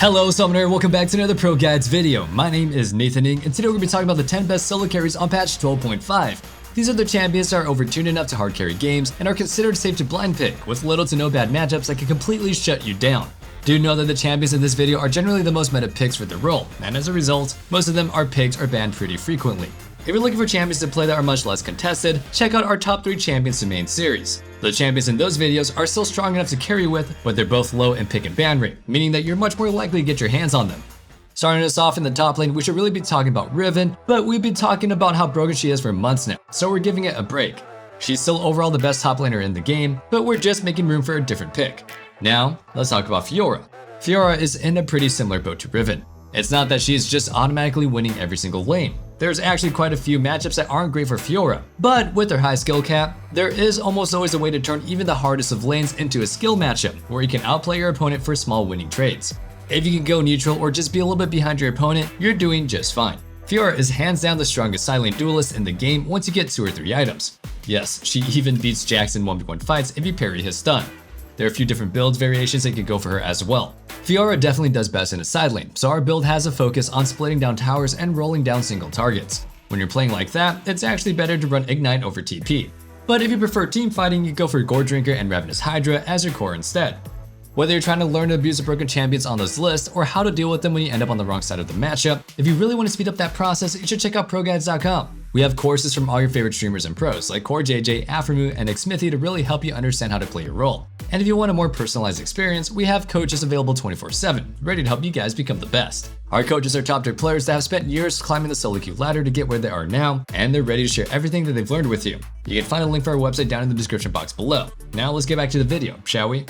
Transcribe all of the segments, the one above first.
Hello Summoner, welcome back to another ProGuides video. My name is Nathan Ng, and today we're going to be talking about the 10 best solo carries on patch 12.5. These are the champions that are overtuned enough to hard carry games and are considered safe to blind pick, with little to no bad matchups that can completely shut you down. Do know that the champions in this video are generally the most meta picks for their role, and as a result, most of them are picked or banned pretty frequently. If you're looking for champions to play that are much less contested, check out our top 3 champions to main series. The champions in those videos are still strong enough to carry with, but they're both low in pick and ban rate, meaning that you're much more likely to get your hands on them. Starting us off in the top lane, we should really be talking about Riven, but we've been talking about how broken she is for months now, so we're giving it a break. She's still overall the best top laner in the game, but we're just making room for a different pick. Now, let's talk about FIORA. FIORA is in a pretty similar boat to Riven. It's not that she's just automatically winning every single lane. There's actually quite a few matchups that aren't great for FIORA, but with her high skill cap, there is almost always a way to turn even the hardest of lanes into a skill matchup, where you can outplay your opponent for small winning trades. If you can go neutral or just be a little bit behind your opponent, you're doing just fine. FIORA is hands down the strongest side lane duelist in the game once you get 2 or 3 items. Yes, she even beats Jax in 1v1 fights if you parry his stun. There are a few different build variations that can go for her as well. FIORA definitely does best in a side lane, so our build has a focus on splitting down towers and rolling down single targets. When you're playing like that, it's actually better to run Ignite over TP. But if you prefer team fighting, you go for Gore Drinker and Ravenous Hydra as your core instead. Whether you're trying to learn to abuse the broken champions on this list, or how to deal with them when you end up on the wrong side of the matchup, if you really want to speed up that process, you should check out ProGuides.com. We have courses from all your favorite streamers and pros like Core JJ, Aframu, and Xmithy to really help you understand how to play your role. And if you want a more personalized experience, we have coaches available 24/7, ready to help you guys become the best. Our coaches are top tier players that have spent years climbing the solo queue ladder to get where they are now, and they're ready to share everything that they've learned with you. You can find a link for our website down in the description box below. Now let's get back to the video, shall we?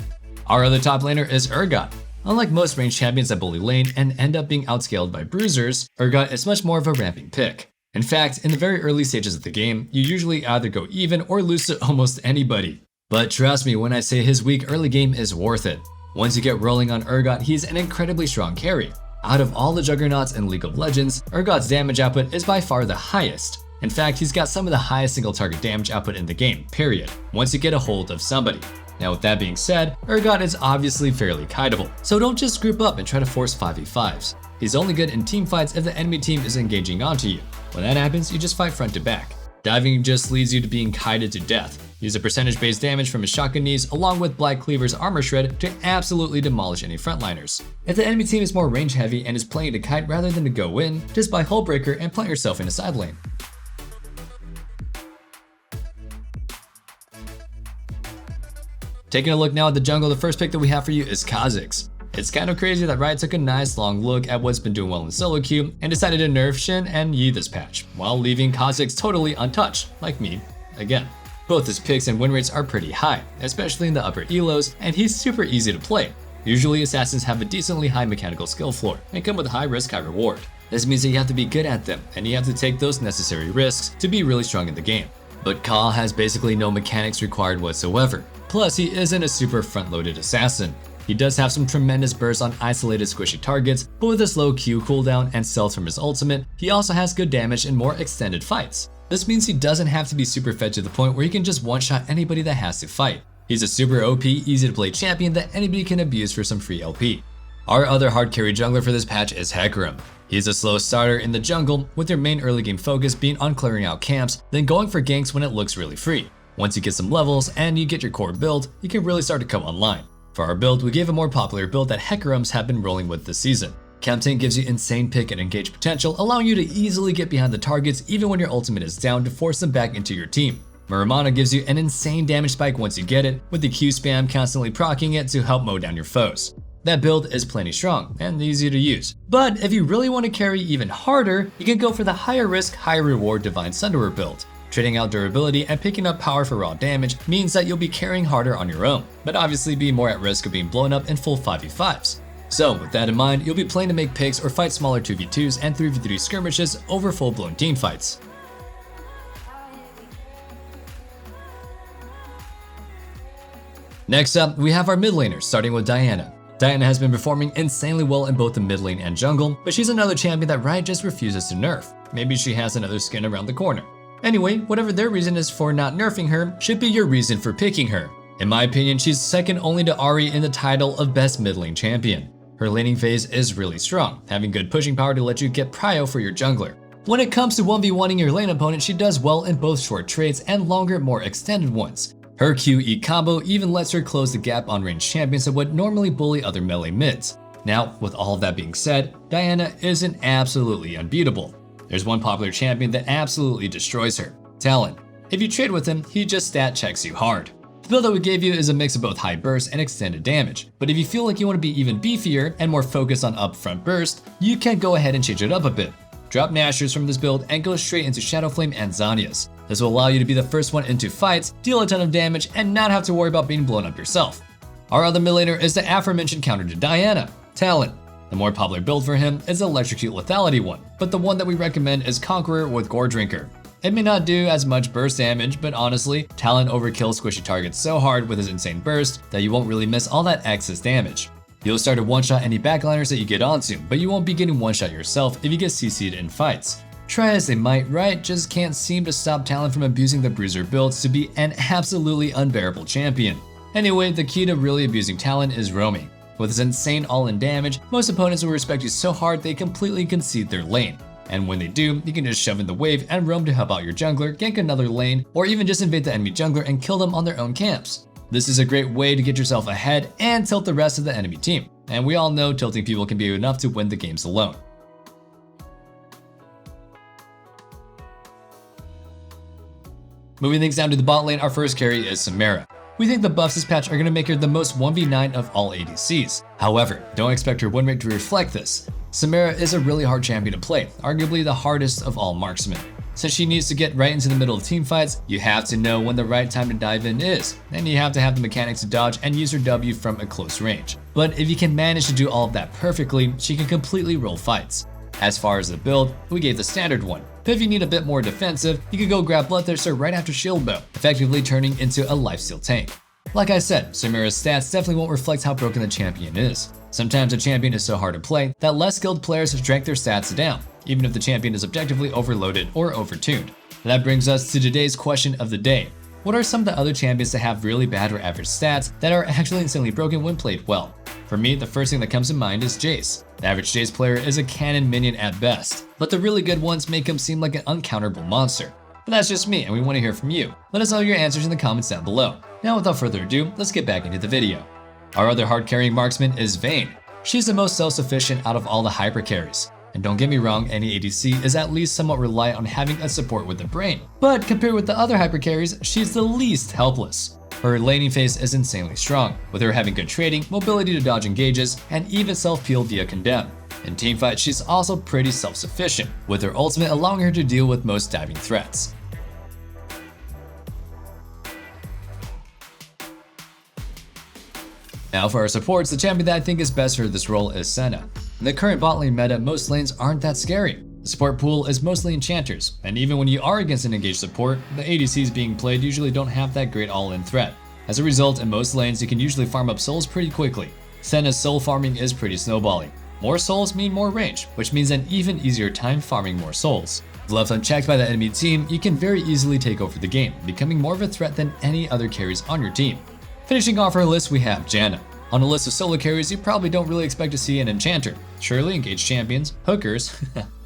Our other top laner is URGOT. Unlike most range champions that bully lane and end up being outscaled by bruisers, URGOT is much more of a ramping pick. In fact, in the very early stages of the game, you usually either go even or lose to almost anybody. But trust me when I say his weak early game is worth it. Once you get rolling on URGOT, he's an incredibly strong carry. Out of all the juggernauts in League of Legends, URGOT's damage output is by far the highest. In fact, he's got some of the highest single target damage output in the game, period, once you get a hold of somebody. Now with that being said, URGOT is obviously fairly kiteable, so don't just group up and try to force 5v5s. He's only good in team fights if the enemy team is engaging onto you. When that happens, you just fight front to back. Diving just leads you to being kited to death. Use a percentage-based damage from his shotgun knees along with Black Cleaver's armor shred to absolutely demolish any frontliners. If the enemy team is more range heavy and is playing to kite rather than to go in, just buy Hullbreaker and plant yourself in a side lane. Taking a look now at the jungle, the first pick that we have for you is KHAZIX. It's kind of crazy that Riot took a nice long look at what's been doing well in solo queue and decided to nerf Shin and Yi this patch, while leaving KHAZIX totally untouched, like me, again. Both his picks and win rates are pretty high, especially in the upper elos, and he's super easy to play. Usually assassins have a decently high mechanical skill floor and come with high risk, high reward. This means that you have to be good at them, and you have to take those necessary risks to be really strong in the game. But Ka has basically no mechanics required whatsoever. Plus, he isn't a super front-loaded assassin. He does have some tremendous bursts on isolated squishy targets, but with a slow Q cooldown and stealth from his ultimate, he also has good damage in more extended fights. This means he doesn't have to be super fed to the point where he can just one-shot anybody that has to fight. He's a super OP, easy to play champion that anybody can abuse for some free LP. Our other hard carry jungler for this patch is Hecarim. He's a slow starter in the jungle, with your main early game focus being on clearing out camps, then going for ganks when it looks really free. Once you get some levels and you get your core build, you can really start to come online. For our build, we gave a more popular build that Hecarims have been rolling with this season. Camp gives you insane pick and engage potential, allowing you to easily get behind the targets even when your ultimate is down to force them back into your team. Muramana gives you an insane damage spike once you get it, with the Q spam constantly proccing it to help mow down your foes. That build is plenty strong and easy to use. But if you really want to carry even harder, you can go for the higher risk, higher reward Divine Sunderer build. Trading out durability and picking up power for raw damage means that you'll be carrying harder on your own, but obviously be more at risk of being blown up in full 5v5s. So with that in mind, you'll be playing to make picks or fight smaller 2v2s and 3v3 skirmishes over full-blown team fights. Next up, we have our mid laners, starting with Diana. Diana has been performing insanely well in both the mid lane and jungle, but she's another champion that Riot just refuses to nerf. Maybe she has another skin around the corner. Anyway, whatever their reason is for not nerfing her should be your reason for picking her. In my opinion, she's second only to Ahri in the title of best mid lane champion. Her laning phase is really strong, having good pushing power to let you get prio for your jungler. When it comes to 1v1ing your lane opponent, she does well in both short trades and longer, more extended ones. Her QE combo even lets her close the gap on ranged champions that would normally bully other melee mids. Now, with all of that being said, Diana isn't absolutely unbeatable. There's one popular champion that absolutely destroys her, TALON. If you trade with him, he just stat checks you hard. The build that we gave you is a mix of both high burst and extended damage, but if you feel like you want to be even beefier and more focused on upfront burst, you can go ahead and change it up a bit. Drop Nashers from this build and go straight into Shadowflame and Zhonya's. This will allow you to be the first one into fights, deal a ton of damage, and not have to worry about being blown up yourself. Our other mid laner is the aforementioned counter to Diana, TALON. The more popular build for him is the Electrocute Lethality one, but the one that we recommend is Conqueror with Gore Drinker. It may not do as much burst damage, but honestly, TALON overkills squishy targets so hard with his insane burst that you won't really miss all that excess damage. You'll start to one-shot any backliners that you get onto, but you won't be getting one-shot yourself if you get CC'd in fights. Try as they might, right, just can't seem to stop TALON from abusing the bruiser builds to be an absolutely unbearable champion. Anyway, the key to really abusing TALON is roaming. With his insane all-in damage, most opponents will respect you so hard they completely concede their lane. And when they do, you can just shove in the wave and roam to help out your jungler, gank another lane, or even just invade the enemy jungler and kill them on their own camps. This is a great way to get yourself ahead and tilt the rest of the enemy team. And we all know tilting people can be enough to win the games alone. Moving things down to the bot lane, our first carry is SAMIRA. We think the buffs this patch are going to make her the most 1v9 of all ADCs. However, don't expect her win rate to reflect this. SAMIRA is a really hard champion to play, arguably the hardest of all marksmen. Since she needs to get right into the middle of teamfights, you have to know when the right time to dive in is, and you have to have the mechanics to dodge and use her W from a close range. But if you can manage to do all of that perfectly, she can completely roll fights. As far as the build, we gave the standard one. But if you need a bit more defensive, you can go grab Bloodthirster right after Shield Bow, effectively turning into a lifesteal tank. Like I said, SAMIRA's stats definitely won't reflect how broken the champion is. Sometimes a champion is so hard to play that less skilled players have drank their stats down, even if the champion is objectively overloaded or overtuned. That brings us to today's question of the day. What are some of the other champions that have really bad or average stats that are actually insanely broken when played well? For me, the first thing that comes to mind is Jace. The average Jace player is a cannon minion at best, but the really good ones make him seem like an uncounterable monster. But that's just me, and we want to hear from you. Let us know your answers in the comments down below. Now without further ado, let's get back into the video. Our other hard carrying marksman is Vayne. She's the most self-sufficient out of all the hyper carries. And don't get me wrong, any ADC is at least somewhat reliant on having a support with the brain. But compared with the other hyper carries, she's the least helpless. Her laning phase is insanely strong, with her having good trading, mobility to dodge engages, and even self-peel via condemn. In teamfights, she's also pretty self-sufficient, with her ultimate allowing her to deal with most diving threats. Now for our supports, the champion that I think is best for this role is SENNA. In the current bot lane meta, most lanes aren't that scary. The support pool is mostly enchanters, and even when you are against an engaged support, the ADCs being played usually don't have that great all-in threat. As a result, in most lanes you can usually farm up souls pretty quickly. SENNA's soul farming is pretty snowballing. More souls mean more range, which means an even easier time farming more souls. If left unchecked by the enemy team, you can very easily take over the game, becoming more of a threat than any other carries on your team. Finishing off our list, we have Janna. On a list of solo carries, you probably don't really expect to see an enchanter. Surely engaged champions, hookers,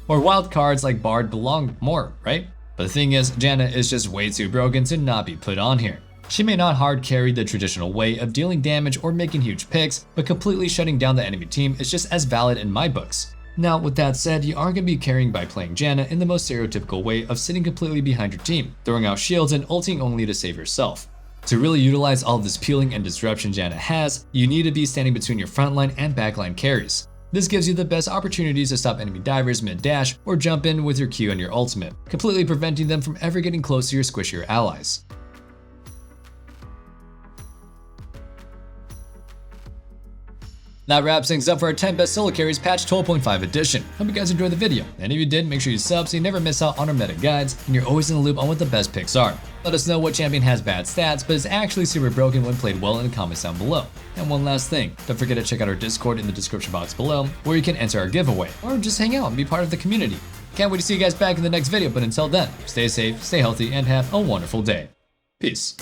or wild cards like Bard belong more, right? But the thing is, Janna is just way too broken to not be put on here. She may not hard carry the traditional way of dealing damage or making huge picks, but completely shutting down the enemy team is just as valid in my books. Now, with that said, you are going to be carrying by playing Janna in the most stereotypical way of sitting completely behind your team, throwing out shields and ulting only to save yourself. To really utilize all of this peeling and disruption Janna has, you need to be standing between your frontline and backline carries. This gives you the best opportunities to stop enemy divers mid-dash or jump in with your Q and your ultimate, completely preventing them from ever getting close to your squishier allies. That wraps things up for our 10 best solo carries patch 12.5 edition. Hope you guys enjoyed the video, and if you did, make sure you sub so you never miss out on our meta guides and you're always in the loop on what the best picks are. Let us know what champion has bad stats but is actually super broken when played well in the comments down below. And one last thing, don't forget to check out our Discord in the description box below where you can enter our giveaway or just hang out and be part of the community. Can't wait to see you guys back in the next video, but until then, stay safe, stay healthy, and have a wonderful day. Peace.